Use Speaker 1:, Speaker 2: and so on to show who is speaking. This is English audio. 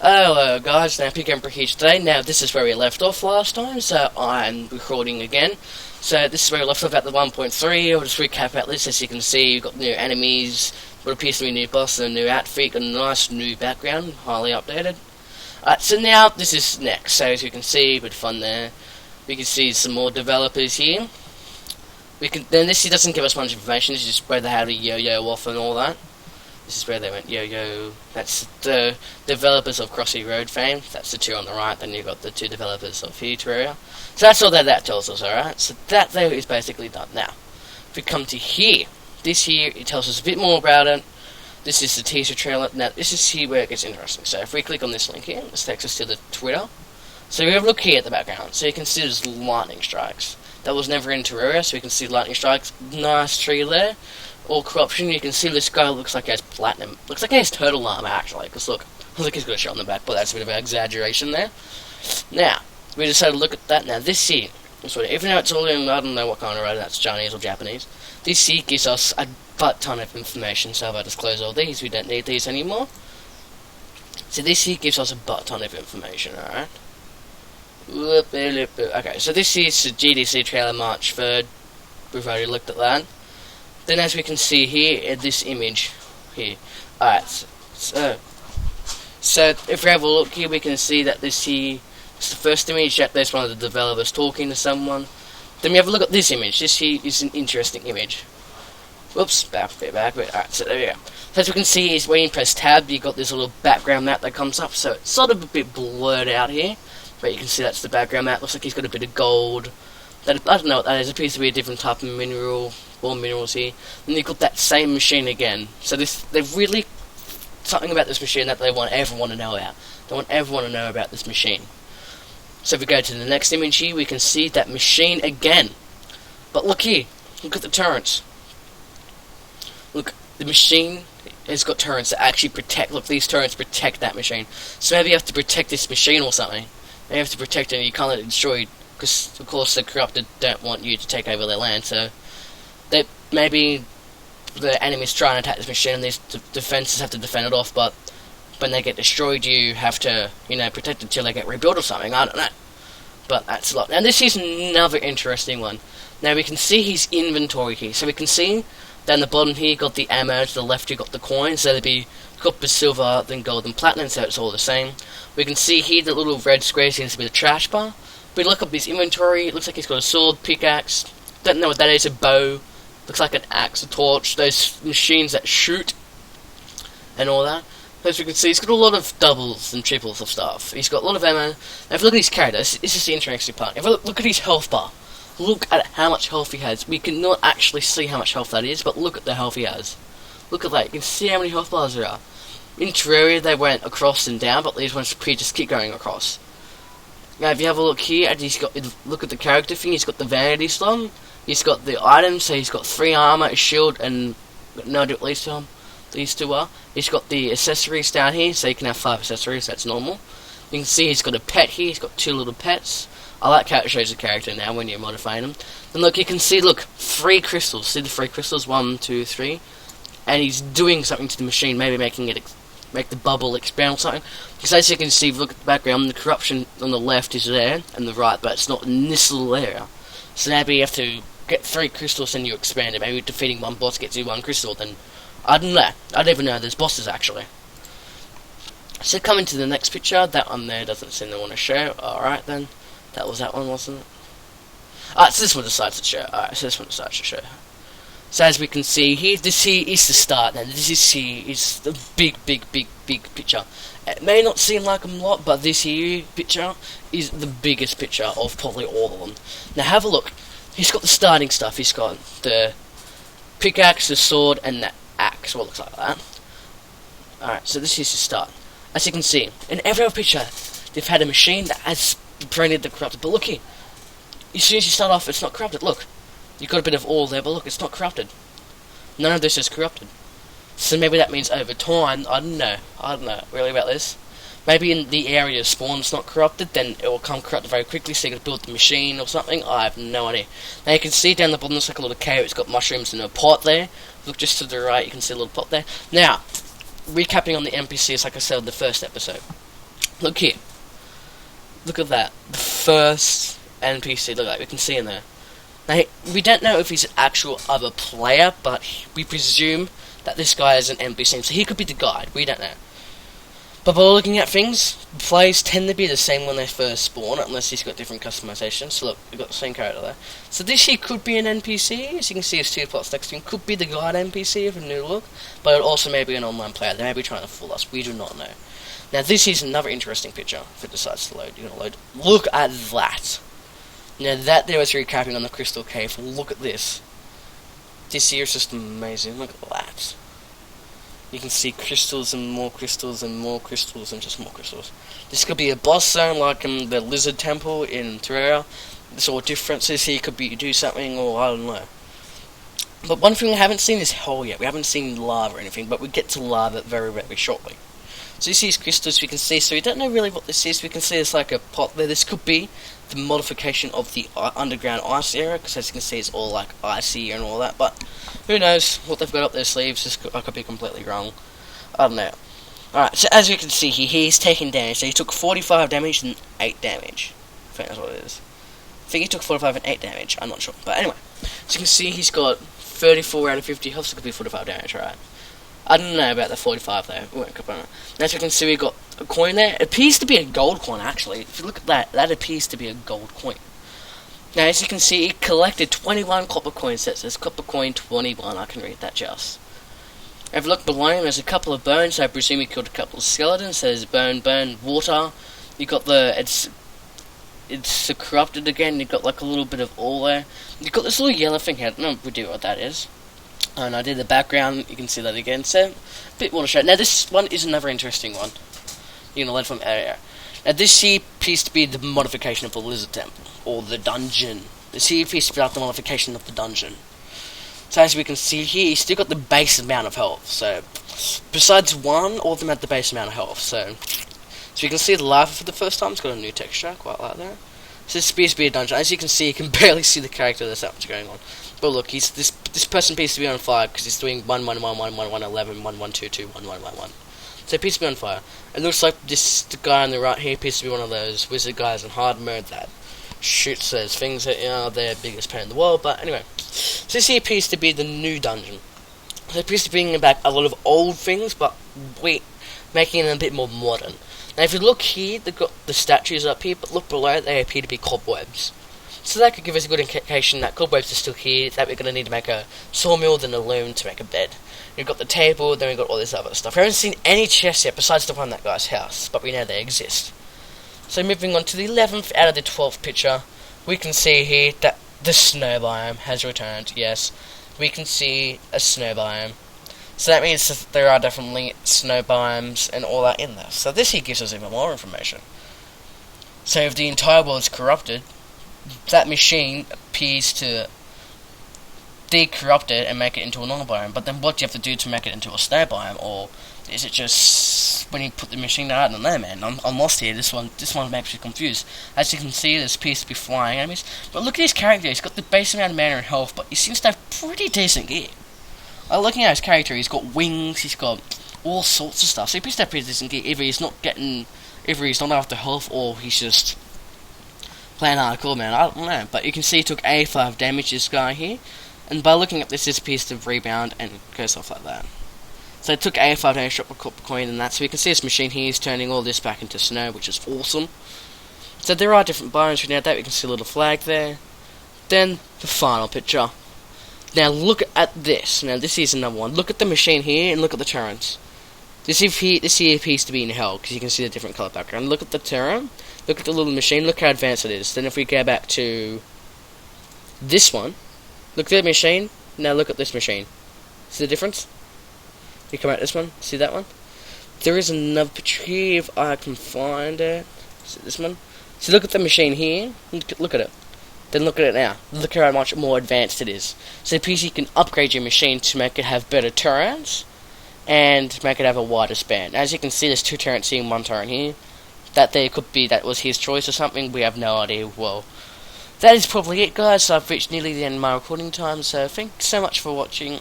Speaker 1: Hello guys, now Big Emperor here today. Now this is where we left off last time, so I'm recording again. So this is where we left off at the 1.3. I'll just recap about this. As you can see, you've got new enemies, what appears to be a new boss and a new outfit, got a nice new background, highly updated. Alright, so now this is next. So as you can see, a bit of fun there. We can see some more developers here. Then this doesn't give us much information, this is just where they had a yo-yo off and all that. This is where they went yo-yo. That's the developers of Crossy Road fame. That's the two on the right. Then you've got the two developers of Terraria. So that's all that tells us, alright? So that there is basically done. Now, if we come to here, this here, it tells us a bit more about it. This is the teaser trailer. Now, this is here where it gets interesting. So if we click on this link here, this takes us to the Twitter. So we have a look here at the background. So you can see there's lightning strikes. That was never in Terraria, so we can see lightning strikes. Nice tree there. All corruption, you can see this guy looks like he has platinum. Looks like he has turtle armor, actually. Because look, looks like he's got a shot on the back, but that's a bit of an exaggeration there. Now, we decided to look at that. Now, this here, even though it's all in, I don't know what kind of writing, that's Chinese or Japanese, this here gives us a butt ton of information. So if I just close all these, we don't need these anymore. So this here gives us a butt ton of information, alright? Okay, so this is the GDC trailer March 3rd. We've already looked at that. Then as we can see here, in this image here. Alright, so if we have a look here, we can see that this here is the first image, that there's one of the developers talking to someone. Then we have a look at this image. This here is an interesting image. Whoops, back a bit. Alright, so there we go. So as we can see, is when you press tab, you've got this little background map that comes up, so it's sort of a bit blurred out here. But you can see that's the background map. Looks like he's got a bit of gold. I don't know what that is. It appears to be a different type of mineral. More minerals here. Then you've got that same machine again. So they've really something about this machine that they want everyone to know about. They want everyone to know about this machine. So if we go to the next image here, we can see that machine again. But look here. Look at the turrets. Look, the machine has got turrets that actually protect. Look, these turrets protect that machine. So maybe you have to protect this machine or something. You have to protect it and you can't let it destroy, because of course the corrupted don't want you to take over their land, so maybe the enemies try and attack this machine and these defenses have to defend it off, but when they get destroyed you have to, protect it till they get rebuilt or something, I don't know. But that's a lot. Now this is another interesting one. Now we can see his inventory here, so we can see down the bottom here you got the ammo, to the left you got the coins, so there'd be copper, silver, then gold and platinum, so it's all the same. We can see here the little red square seems to be the trash bar. We look up his inventory, it looks like he's got a sword, pickaxe, don't know what that is, a bow, looks like an axe, a torch, those machines that shoot, and all that. As you can see, he's got a lot of doubles and triples of stuff. He's got a lot of ammo. Now if you look at his character, this is the interesting part. If you look at his health bar, look at how much health he has. We cannot actually see how much health that is, but look at the health he has. Look at that, you can see how many health bars there are. In Terraria they went across and down, but these ones just keep going across. Now if you have a look here, and look at the character thing, he's got the vanity slot, he's got the items, so he's got 3 armor, a shield, and no idea what these two are. He's got the accessories down here, so you can have 5 accessories, that's normal. You can see he's got a pet here, he's got 2 little pets. I like how it shows the character now when you're modifying them. And look, you can see, 3 crystals, see the 3 crystals, 1, 2, 3. And he's doing something to the machine, maybe make the bubble expand or something. Because as you can see, look at the background, the corruption on the left is there, and the right, but it's not in this little area. So maybe you have to get 3 crystals and you expand it. Maybe defeating one boss gets you 1 crystal, then I don't know. I don't even know there's bosses actually. So coming to the next picture, that one there doesn't seem to want to show. Alright then. That was that one, wasn't it? Alright, so this one decides to show. So as we can see here, this here is the start. Now this is the big picture. It may not seem like a lot, but this here picture is the biggest picture of probably all of them. Now have a look. He's got the starting stuff. He's got the pickaxe, the sword, and the axe. What looks like that. Alright, so this is the start. As you can see, in every other picture, they've had a machine that has prevented the corrupted. But look here. As soon as you start off, it's not corrupted. Look. You've got a bit of ore there, but look, it's not corrupted. None of this is corrupted. So maybe that means over time, I don't know really about this. Maybe in the area of spawn it's not corrupted, then it will come corrupted very quickly, so you can build the machine or something. I have no idea. Now you can see down the bottom, it's like a little cave, it's got mushrooms in a pot there. Look just to the right, you can see a little pot there. Now, recapping on the NPCs like I said in the first episode. Look here. Look at that. The first NPC. Look at that. We can see in there. Now, we don't know if he's an actual other player, but we presume that this guy is an NPC, so he could be the guide. We don't know. But by looking at things, players tend to be the same when they first spawn, unless he's got different customizations. So look, we've got the same character there. So this here could be an NPC, as you can see his 2 plots next to him. Could be the guide NPC with a new look, but it also may be an online player. They may be trying to fool us. We do not know. Now this is another interesting picture. If it decides to load, you're going to load. Look at that. Now that there is recapping on the Crystal Cave. Look at this. This here is just amazing. Look at that. You can see crystals and more crystals and more crystals and just more crystals. This could be a boss zone like in the Lizard Temple in Terraria. There's all differences here. Could be you do something or I don't know. But one thing we haven't seen is hell yet. We haven't seen lava or anything, but we get to lava very, very shortly. So you see these crystals we can see. So we don't know really what this is. We can see it's like a pot there. This could be the modification of the underground ice area, because as you can see it's all like icy and all that, but who knows what they've got up their sleeves. I could be completely wrong. I don't know. Alright, so as you can see here, he's taking damage. So he took 45 damage and 8 damage. I think that's what it is. I think he took 45 and 8 damage. I'm not sure. But anyway, so you can see he's got 34 out of 50 health, so it could be 45 damage, right? I don't know about the 45 though. We won't cover it. As you can see, we got a coin there. It appears to be a gold coin, actually. If you look at that, that appears to be a gold coin. Now, as you can see, he collected 21 copper coins. That says copper coin 21. I can read that just. If you look below him, there's a couple of bones. So I presume he killed a couple of skeletons. So there's bone, water. You got the it's corrupted again. You got like a little bit of oil there. You got this little yellow thing here. I don't know really what that is. And I did the background, you can see that again, so a bit more to show. Now this one is another interesting one. You're gonna learn from area. Now this here appears to be the modification of the Lizard Temple, or the dungeon. This here appears to be like the modification of the dungeon. So as we can see here, he's still got the base amount of health, so besides one, all of them had the base amount of health, so you can see the lava for the first time. It's got a new texture, quite like that. So this appears to be a dungeon. As you can see, you can barely see the character. There's that much going on. But look, this person appears to be on fire because he's doing 1111111 1122 1111. So he appears to be on fire. It looks like the guy on the right here appears to be one of those wizard guys in hard mode that shoots those things at their biggest pain in the world. But anyway, so this here appears to be the new dungeon. So it appears to be bringing back a lot of old things, but making them a bit more modern. Now if you look here, they've got the statues up here, but look below, they appear to be cobwebs. So that could give us a good indication that cobwebs are still here, that we're going to need to make a sawmill, then a loom to make a bed. We've got the table, then we've got all this other stuff. We haven't seen any chests yet, besides the one in that guy's house, but we know they exist. So moving on to the 11th out of the 12th picture, we can see here that the snow biome has returned. Yes, we can see a snow biome. So that means that there are definitely snow biomes and all that in there. So this here gives us even more information. So if the entire world is corrupted, that machine appears to decorrupt it and make it into a normal biome. But then what do you have to do to make it into a snow biome? Or is it just when you put the machine out? I don't know, man. I'm lost here. This one makes me confused. As you can see, this appears to be flying enemies. But look at his character. He's got the base amount of mana and health, but he seems to have pretty decent gear. Looking at his character, he's got wings, he's got all sorts of stuff. So he appears to have pretty decent gear. Either he's not after health, or he's just playing hardcore, man. I don't know. But you can see he took 85 damage, this guy here. And by looking at this appears to rebound and goes off like that. So it took 85 damage, dropped a copper coin and that. So we can see this machine here is turning all this back into snow, which is awesome. So there are different biomes right now. That we can see a little flag there. Then the final picture. Now look at this. Now this is another one. Look at the machine here and look at the turrets. This here appears to be in hell because you can see the different color background. Look at the turret. Look at the little machine. Look how advanced it is. Then if we go back to this one, look at the machine. Now look at this machine. See the difference? You come out this one. See that one? There is another picture here if I can find it. See this one? So look at the machine here. Look at it. Then look at it now. Look how much more advanced it is. So PC can upgrade your machine to make it have better turrets and make it have a wider span. As you can see, there's two turrets here and one turret here. That was his choice or something. We have no idea. Well, that is probably it, guys. So I've reached nearly the end of my recording time. So thanks so much for watching.